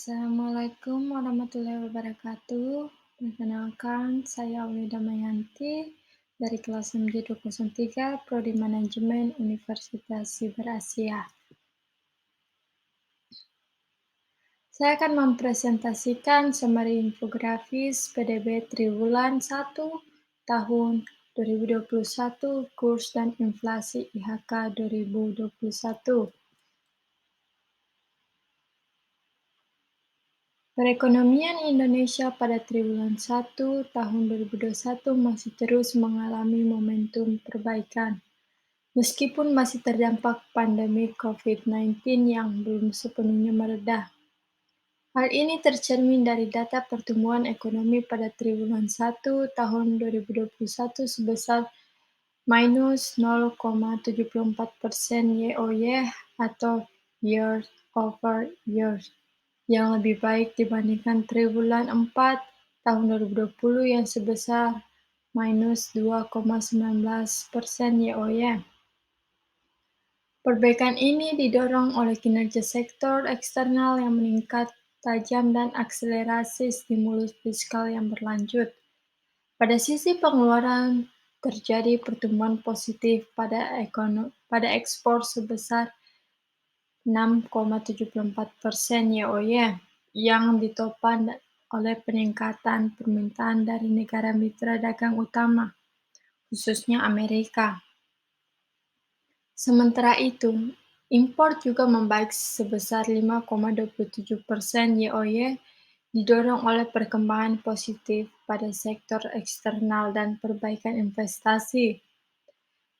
Assalamualaikum warahmatullahi wabarakatuh. Perkenalkan, saya Aulia Damayanti dari kelas MJ203 Prodi Manajemen Universitas Siber Asia. Saya akan mempresentasikan summary infografis PDB Triwulan 1 tahun 2021 kurs dan inflasi IHK 2021. Perekonomian Indonesia pada triwulan 1 tahun 2021 masih terus mengalami momentum perbaikan, meskipun masih terdampak pandemi COVID-19 yang belum sepenuhnya mereda. Hal ini tercermin dari data pertumbuhan ekonomi pada triwulan 1 tahun 2021 sebesar minus 0,74% YoY atau year over year, yang lebih baik dibandingkan triwulan 4 tahun 2020 yang sebesar minus 2,19% YoY. Perbaikan ini didorong oleh kinerja sektor eksternal yang meningkat tajam dan akselerasi stimulus fiskal yang berlanjut. Pada sisi pengeluaran, terjadi pertumbuhan positif pada ekspor sebesar 6,74% YoY, yang ditopang oleh peningkatan permintaan dari negara mitra dagang utama, khususnya Amerika. Sementara itu, impor juga membaik sebesar 5,27% YoY, didorong oleh perkembangan positif pada sektor eksternal dan perbaikan investasi.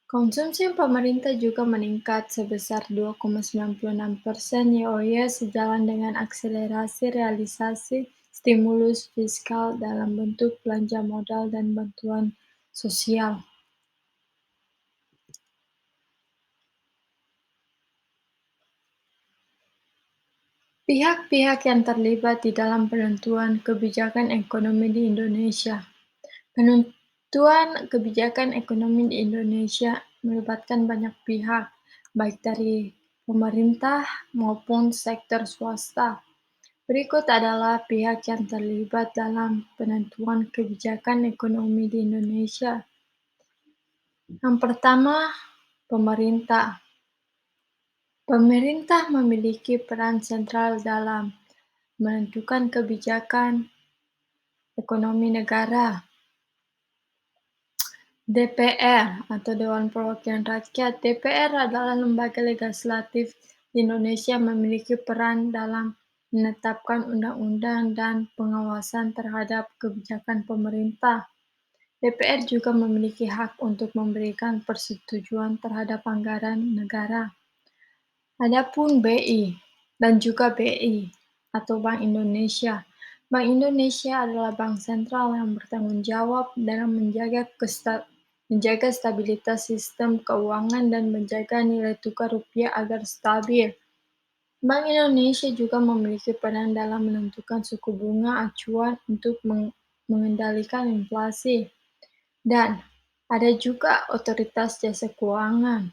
Konsumsi pemerintah juga meningkat sebesar 2,96% YoY sejalan dengan akselerasi realisasi stimulus fiskal dalam bentuk belanja modal dan bantuan sosial. Pihak-pihak yang terlibat di dalam penentuan kebijakan ekonomi di Indonesia. Penentuan kebijakan ekonomi di Indonesia melibatkan banyak pihak, baik dari pemerintah maupun sektor swasta. Berikut adalah pihak yang terlibat dalam penentuan kebijakan ekonomi di Indonesia. Yang pertama, pemerintah. Pemerintah memiliki peran sentral dalam menentukan kebijakan ekonomi negara. DPR atau Dewan Perwakilan Rakyat. DPR adalah lembaga legislatif di Indonesia yang memiliki peran dalam menetapkan undang-undang dan pengawasan terhadap kebijakan pemerintah. DPR juga memiliki hak untuk memberikan persetujuan terhadap anggaran negara. Adapun BI dan juga BI atau Bank Indonesia. Bank Indonesia adalah bank sentral yang bertanggung jawab dalam menjaga stabilitas sistem keuangan dan menjaga nilai tukar rupiah agar stabil. Bank Indonesia juga memiliki peran dalam menentukan suku bunga acuan untuk mengendalikan inflasi. Dan ada juga Otoritas Jasa Keuangan.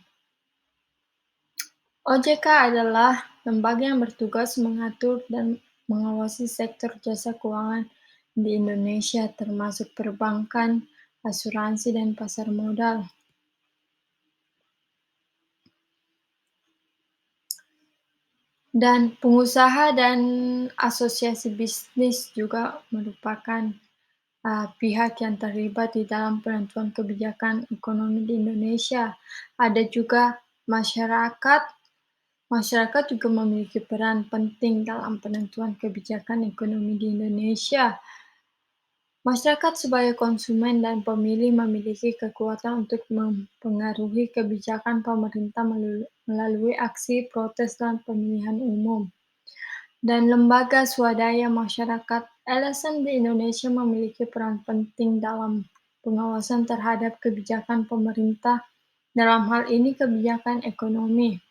OJK adalah lembaga yang bertugas mengatur dan mengawasi sektor jasa keuangan di Indonesia, termasuk perbankan, asuransi, dan pasar modal. Dan pengusaha dan asosiasi bisnis juga merupakan pihak yang terlibat di dalam penentuan kebijakan ekonomi di Indonesia. Ada juga masyarakat. Masyarakat juga memiliki peran penting dalam penentuan kebijakan ekonomi di Indonesia. Masyarakat sebagai konsumen dan pemilih memiliki kekuatan untuk mempengaruhi kebijakan pemerintah melalui aksi protes dan pemilihan umum. Dan lembaga swadaya masyarakat LSM di Indonesia memiliki peran penting dalam pengawasan terhadap kebijakan pemerintah, dalam hal ini kebijakan ekonomi.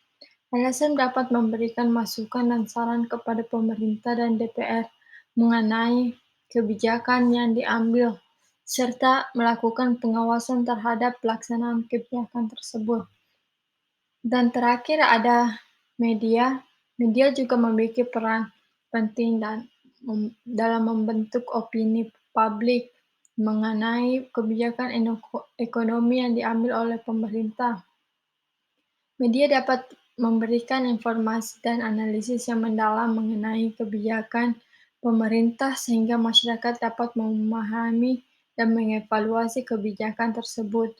LSM dapat memberikan masukan dan saran kepada pemerintah dan DPR mengenai kebijakan yang diambil, serta melakukan pengawasan terhadap pelaksanaan kebijakan tersebut. Dan terakhir ada media. Media juga memiliki peran penting dalam membentuk opini publik mengenai kebijakan ekonomi yang diambil oleh pemerintah. Media dapat memberikan informasi dan analisis yang mendalam mengenai kebijakan pemerintah sehingga masyarakat dapat memahami dan mengevaluasi kebijakan tersebut.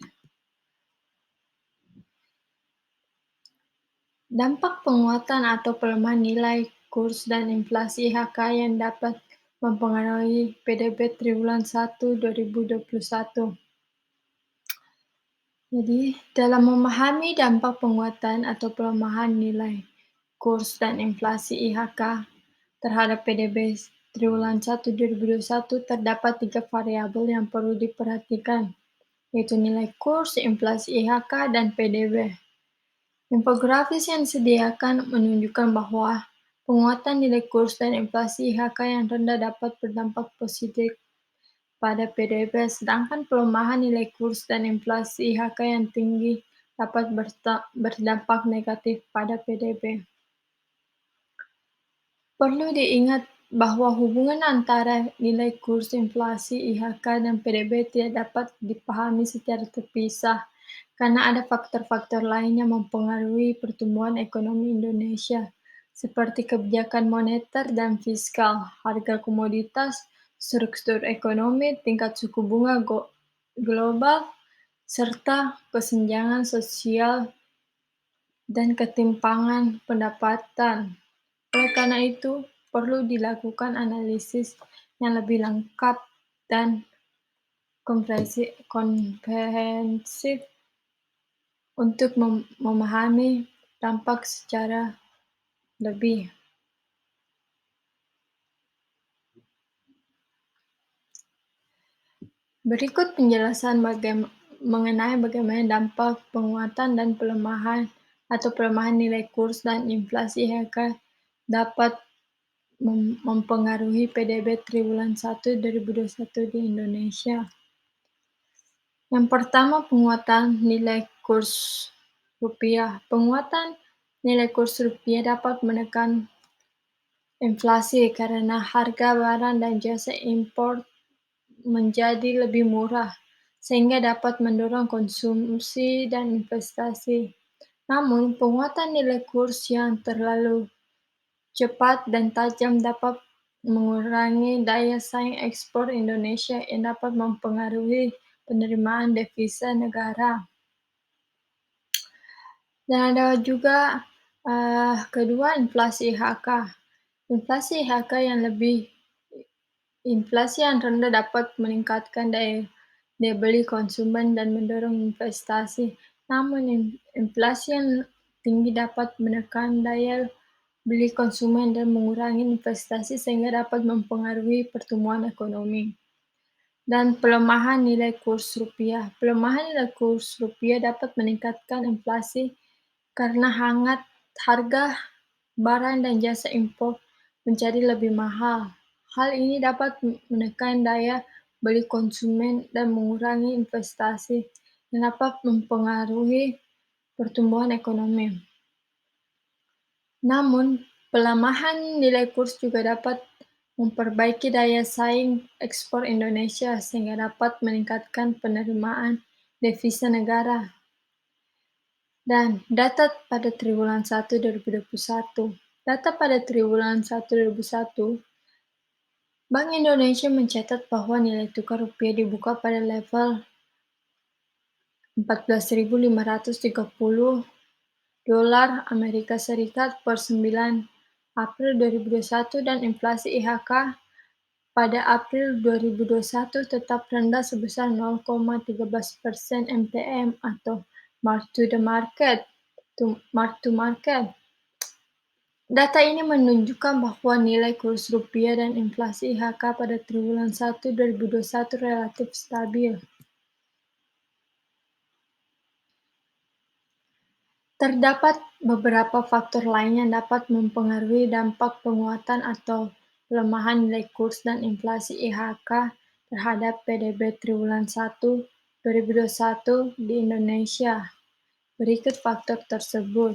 Dampak penguatan atau pelemahan nilai kurs dan inflasi IHK yang dapat mempengaruhi PDB triwulan 1 2021. Jadi, dalam memahami dampak penguatan atau pelemahan nilai kurs dan inflasi IHK terhadap PDB triwulan 1 2021 terdapat 3 variabel yang perlu diperhatikan, yaitu nilai kurs, inflasi IHK, dan PDB. Infografis yang disediakan menunjukkan bahwa penguatan nilai kurs dan inflasi IHK yang rendah dapat berdampak positif pada PDB, sedangkan pelemahan nilai kurs dan inflasi IHK yang tinggi dapat berdampak negatif pada PDB. Perlu diingat bahwa hubungan antara nilai kurs, inflasi, IHK, dan PDB tidak dapat dipahami secara terpisah karena ada faktor-faktor lain yang mempengaruhi pertumbuhan ekonomi Indonesia, seperti kebijakan moneter dan fiskal, harga komoditas, struktur ekonomi, tingkat suku bunga global, serta kesenjangan sosial dan ketimpangan pendapatan. Oleh karena itu, perlu dilakukan analisis yang lebih lengkap dan komprehensif untuk memahami dampak secara lebih. Berikut penjelasan mengenai bagaimana dampak penguatan dan pelemahan atau pelemahan nilai kurs dan inflasi IHK dapat mempengaruhi PDB triwulan 1 2021 di Indonesia. Yang pertama, penguatan nilai kurs rupiah. Penguatan nilai kurs rupiah dapat menekan inflasi karena harga barang dan jasa impor menjadi lebih murah, sehingga dapat mendorong konsumsi dan investasi. Namun, penguatan nilai kurs yang terlalu cepat dan tajam dapat mengurangi daya saing ekspor Indonesia yang dapat mempengaruhi penerimaan devisa negara. Dan ada juga kedua, inflasi IHK. Inflasi IHK inflasi yang rendah dapat meningkatkan daya beli konsumen dan mendorong investasi. Namun inflasi yang tinggi dapat menekan daya beli konsumen dan mengurangi investasi sehingga dapat mempengaruhi pertumbuhan ekonomi. Dan pelemahan nilai kurs rupiah. Pelemahan nilai kurs rupiah dapat meningkatkan inflasi karena harga barang dan jasa impor menjadi lebih mahal. Hal ini dapat menekan daya beli konsumen dan mengurangi investasi yang dapat mempengaruhi pertumbuhan ekonomi. Namun, pelemahan nilai kurs juga dapat memperbaiki daya saing ekspor Indonesia sehingga dapat meningkatkan penerimaan devisa negara. Dan data pada triwulan 1 2021. Data pada triwulan 1 2021, Bank Indonesia mencatat bahwa nilai tukar rupiah dibuka pada level 14.530 dolar Amerika Serikat per 9 April 2021 dan inflasi IHK pada April 2021 tetap rendah sebesar 0,13% MTM atau mark to market. Data ini menunjukkan bahwa nilai kurs rupiah dan inflasi IHK pada triwulan 1 2021 relatif stabil. Terdapat beberapa faktor lain yang dapat mempengaruhi dampak penguatan atau pelemahan nilai kurs dan inflasi IHK terhadap PDB triwulan 1 2021 di Indonesia. Berikut faktor tersebut.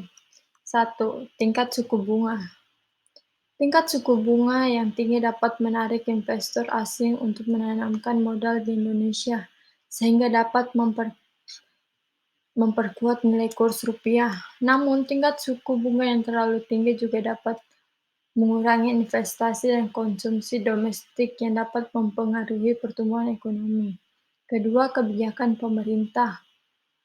1. Tingkat suku bunga. Tingkat suku bunga yang tinggi dapat menarik investor asing untuk menanamkan modal di Indonesia, sehingga dapat memperkuat nilai kurs rupiah. Namun, tingkat suku bunga yang terlalu tinggi juga dapat mengurangi investasi dan konsumsi domestik yang dapat mempengaruhi pertumbuhan ekonomi. Kedua, kebijakan pemerintah.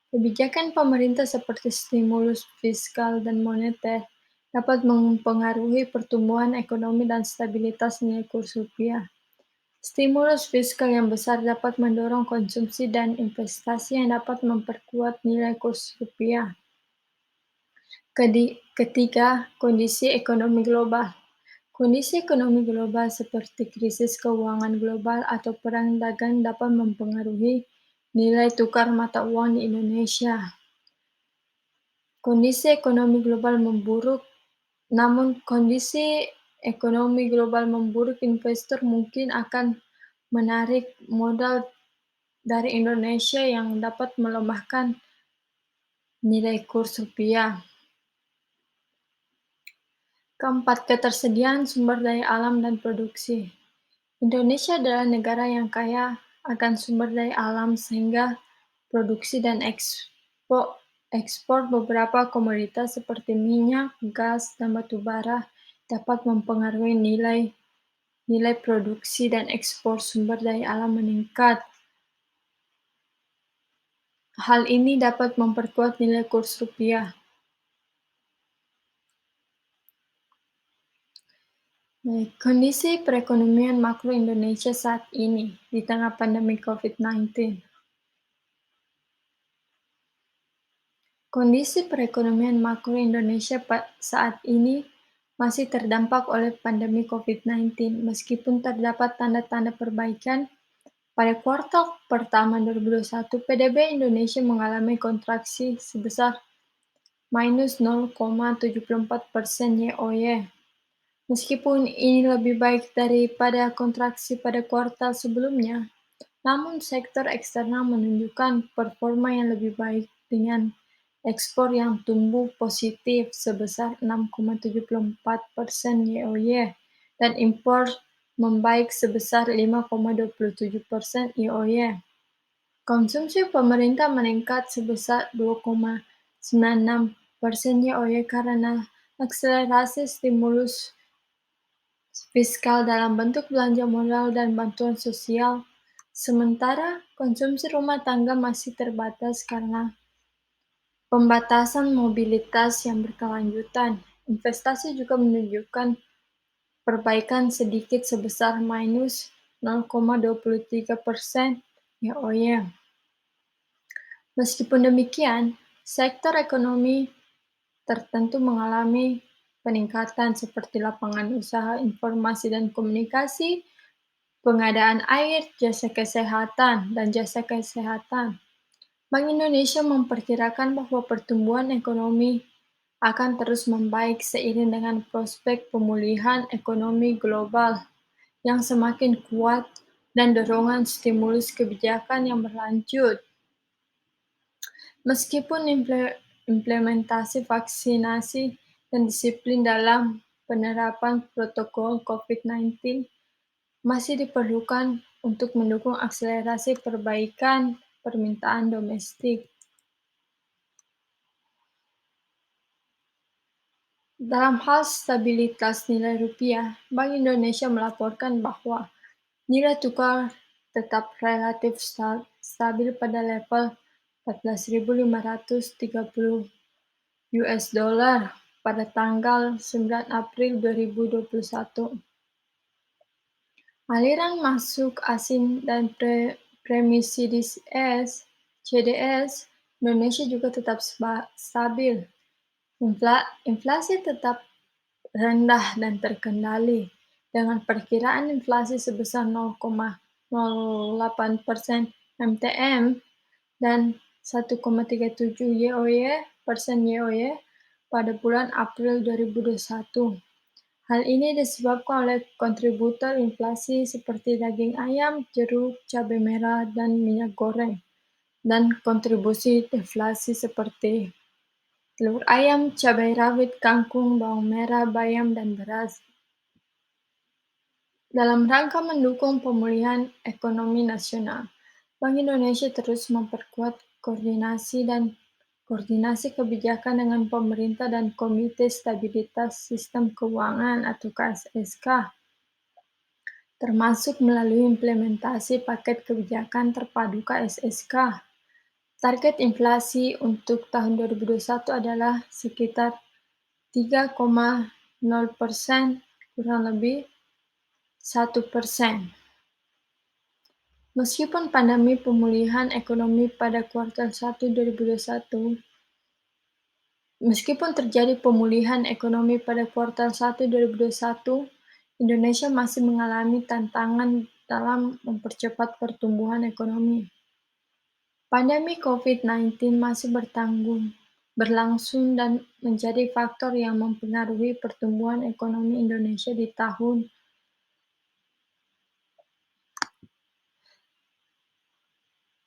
Kebijakan pemerintah seperti stimulus fiskal dan moneter dapat mempengaruhi pertumbuhan ekonomi dan stabilitas nilai kurs rupiah. Stimulus fiskal yang besar dapat mendorong konsumsi dan investasi yang dapat memperkuat nilai kurs rupiah. Ketiga, kondisi ekonomi global. Kondisi ekonomi global seperti krisis keuangan global atau perang dagang dapat mempengaruhi nilai tukar mata uang di Indonesia. Kondisi ekonomi global memburuk, namun kondisi ekonomi global memburuk, investor mungkin akan menarik modal dari Indonesia yang dapat melemahkan nilai kurs rupiah. Keempat, ketersediaan sumber daya alam dan produksi. Indonesia adalah negara yang kaya akan sumber daya alam sehingga produksi dan ekspor beberapa komoditas seperti minyak, gas, dan batu bara dapat mempengaruhi nilai produksi dan ekspor sumber daya alam meningkat. Hal ini dapat memperkuat nilai kurs rupiah. Kondisi perekonomian makro Indonesia saat ini di tengah pandemi COVID-19. Kondisi perekonomian makro Indonesia saat ini masih terdampak oleh pandemi COVID-19, meskipun terdapat tanda-tanda perbaikan. Pada kuartal pertama 2021, PDB Indonesia mengalami kontraksi sebesar minus 0,74% YoY. Meskipun ini lebih baik daripada kontraksi pada kuartal sebelumnya, namun sektor eksternal menunjukkan performa yang lebih baik dengan ekspor yang tumbuh positif sebesar 6,74% YoY dan impor membaik sebesar 5,27% YoY. Konsumsi pemerintah meningkat sebesar 2,96% YoY karena akselerasi stimulus fiskal dalam bentuk belanja modal dan bantuan sosial. Sementara konsumsi rumah tangga masih terbatas karena pembatasan mobilitas yang berkelanjutan. Investasi juga menunjukkan perbaikan sedikit sebesar minus 0,23% YoY. Meskipun demikian, sektor ekonomi tertentu mengalami peningkatan seperti lapangan usaha informasi dan komunikasi, pengadaan air, jasa kesehatan, dan jasa kesehatan. Bank Indonesia memperkirakan bahwa pertumbuhan ekonomi akan terus membaik seiring dengan prospek pemulihan ekonomi global yang semakin kuat dan dorongan stimulus kebijakan yang berlanjut. Meskipun implementasi vaksinasi dan disiplin dalam penerapan protokol COVID-19 masih diperlukan untuk mendukung akselerasi perbaikan permintaan domestik. Dalam hal stabilitas nilai rupiah, Bank Indonesia melaporkan bahwa nilai tukar tetap relatif stabil pada level 14.530 US dollar pada tanggal 9 April 2021. Aliran masuk asing dan premisi CDS Indonesia juga tetap stabil. Inflasi tetap rendah dan terkendali, dengan perkiraan inflasi sebesar 0,08% MTM dan 1,37 YoY pada bulan April 2021. Hal ini disebabkan oleh kontributor inflasi seperti daging ayam, jeruk, cabai merah, dan minyak goreng, dan kontribusi deflasi seperti telur ayam, cabai rawit, kangkung, bawang merah, bayam, dan beras. Dalam rangka mendukung pemulihan ekonomi nasional, Bank Indonesia terus memperkuat koordinasi kebijakan dengan pemerintah dan Komite Stabilitas Sistem Keuangan atau KSSK, termasuk melalui implementasi paket kebijakan terpadu KSSK. Target inflasi untuk tahun 2021 adalah sekitar 3,0%, kurang lebih 1%. Meskipun pandemi pemulihan ekonomi pada kuartal 1 2021, Meskipun terjadi pemulihan ekonomi pada kuartal 1 2021, Indonesia masih mengalami tantangan dalam mempercepat pertumbuhan ekonomi. Pandemi COVID-19 masih berlangsung dan menjadi faktor yang mempengaruhi pertumbuhan ekonomi Indonesia di tahun.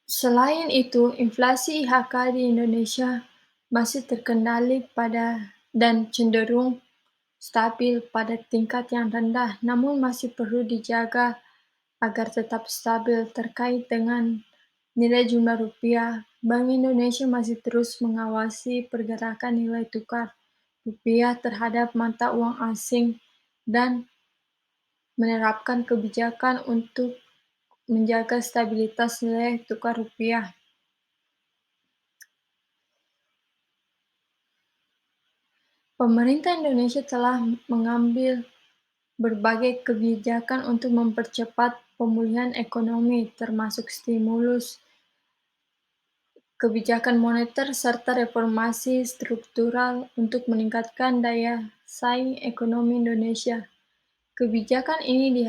Selain itu, inflasi IHK di Indonesia masih terkendali dan cenderung stabil pada tingkat yang rendah, namun masih perlu dijaga agar tetap stabil. Terkait dengan nilai jumlah rupiah, Bank Indonesia masih terus mengawasi pergerakan nilai tukar rupiah terhadap mata uang asing dan menerapkan kebijakan untuk menjaga stabilitas nilai tukar rupiah. Pemerintah Indonesia telah mengambil berbagai kebijakan untuk mempercepat pemulihan ekonomi, termasuk stimulus, kebijakan moneter, serta reformasi struktural untuk meningkatkan daya saing ekonomi Indonesia. Kebijakan ini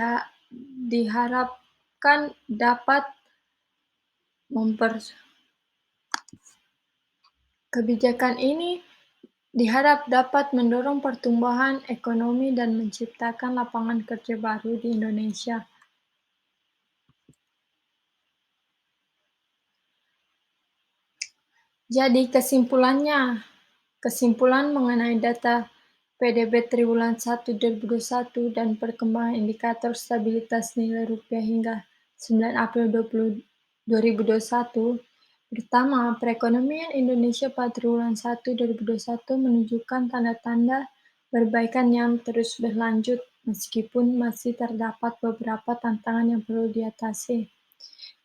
diharapkan dapat mendorong pertumbuhan ekonomi dan menciptakan lapangan kerja baru di Indonesia. Jadi kesimpulan mengenai data PDB triwulan 1 2021 dan perkembangan indikator stabilitas nilai rupiah hingga 9 April 2021. Pertama, perekonomian Indonesia pada triwulan 1 2021 menunjukkan tanda-tanda perbaikan yang terus berlanjut meskipun masih terdapat beberapa tantangan yang perlu diatasi.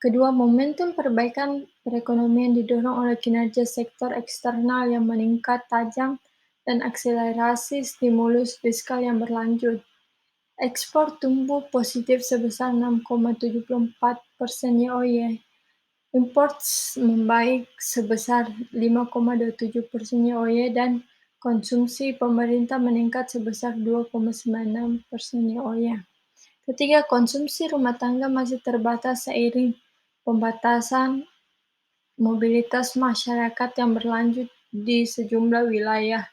Kedua, momentum perbaikan perekonomian didorong oleh kinerja sektor eksternal yang meningkat tajam dan akselerasi stimulus fiskal yang berlanjut. Ekspor tumbuh positif sebesar 6,74% YoY. Import membaik sebesar 5,27% YoY dan konsumsi pemerintah meningkat sebesar 2,96% YoY. Ketiga, konsumsi rumah tangga masih terbatas seiring pembatasan mobilitas masyarakat yang berlanjut di sejumlah wilayah.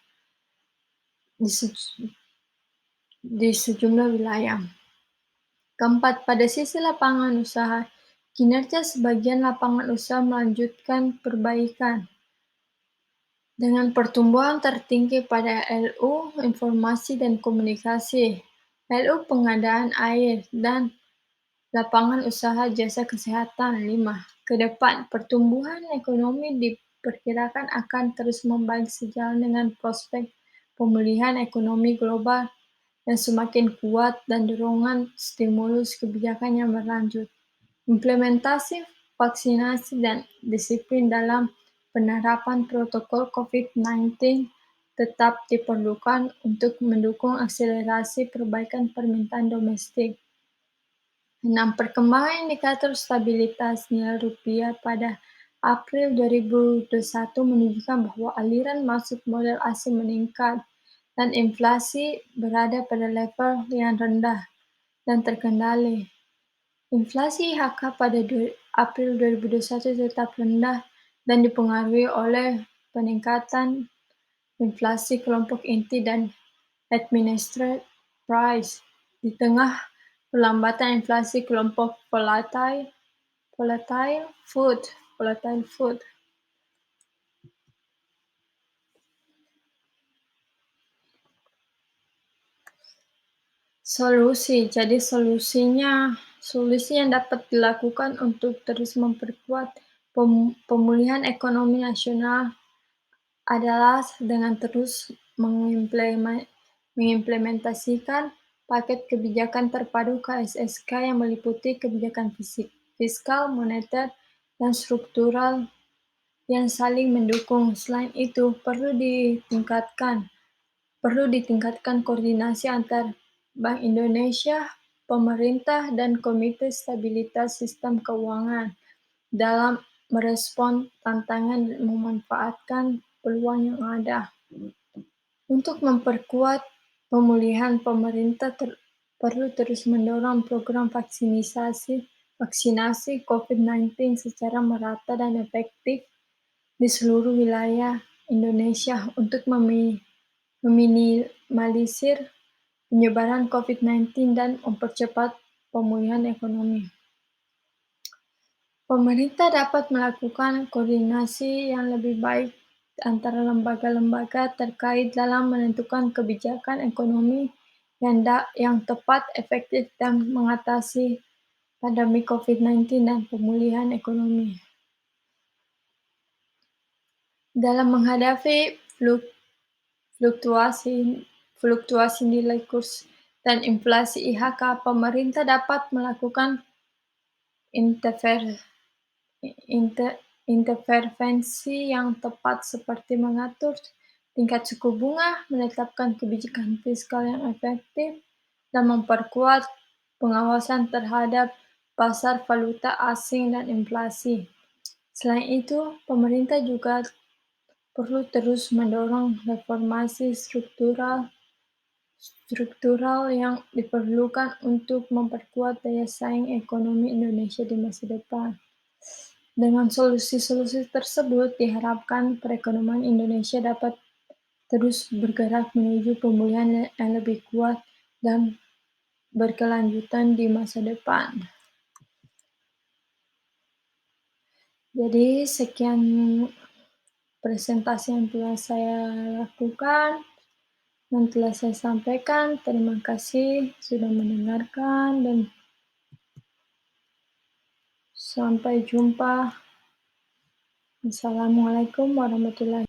Keempat, pada sisi lapangan usaha, kinerja sebagian lapangan usaha melanjutkan perbaikan, dengan pertumbuhan tertinggi pada LU, informasi dan komunikasi, LU pengadaan air, dan lapangan usaha jasa kesehatan. 5. Ke depan, pertumbuhan ekonomi diperkirakan akan terus membaik sejalan dengan prospek pemulihan ekonomi global yang semakin kuat dan dorongan stimulus kebijakan yang berlanjut. Implementasi vaksinasi dan disiplin dalam penerapan protokol COVID-19 tetap diperlukan untuk mendukung akselerasi perbaikan permintaan domestik. 6. Perkembangan indikator stabilitas nilai rupiah pada April 2021 menunjukkan bahwa aliran masuk modal asing meningkat dan inflasi berada pada level yang rendah dan terkendali. Inflasi IHK pada April 2021 tetap rendah dan dipengaruhi oleh peningkatan inflasi kelompok inti dan administered price di tengah pelambatan inflasi kelompok volatile food. solusi yang dapat dilakukan untuk terus memperkuat pemulihan ekonomi nasional adalah dengan terus mengimplementasikan paket kebijakan terpadu KSSK yang meliputi kebijakan fiskal, moneter, dan struktural yang saling mendukung. Selain itu, perlu ditingkatkan koordinasi antar Bank Indonesia, pemerintah, dan Komite Stabilitas Sistem Keuangan dalam merespon tantangan dan memanfaatkan peluang yang ada. Untuk memperkuat pemulihan, pemerintah perlu terus mendorong program vaksinasi COVID-19 secara merata dan efektif di seluruh wilayah Indonesia untuk meminimalisir penyebaran COVID-19 dan mempercepat pemulihan ekonomi. Pemerintah dapat melakukan koordinasi yang lebih baik antara lembaga-lembaga terkait dalam menentukan kebijakan ekonomi yang tepat, efektif, dan mengatasi pandemi COVID-19 dan pemulihan ekonomi. Dalam menghadapi fluktuasi nilai kurs dan inflasi IHK, pemerintah dapat melakukan intervensi yang tepat seperti mengatur tingkat suku bunga, menetapkan kebijakan fiskal yang efektif, dan memperkuat pengawasan terhadap pasar valuta asing dan inflasi. Selain itu, pemerintah juga perlu terus mendorong reformasi struktural yang diperlukan untuk memperkuat daya saing ekonomi Indonesia di masa depan. Dengan solusi-solusi tersebut, diharapkan perekonomian Indonesia dapat terus bergerak menuju pemulihan yang lebih kuat dan berkelanjutan di masa depan. Jadi, sekian presentasi yang telah saya lakukan dan telah saya sampaikan. Terima kasih sudah mendengarkan dan sampai jumpa. Assalamualaikum warahmatullahi wabarakatuh.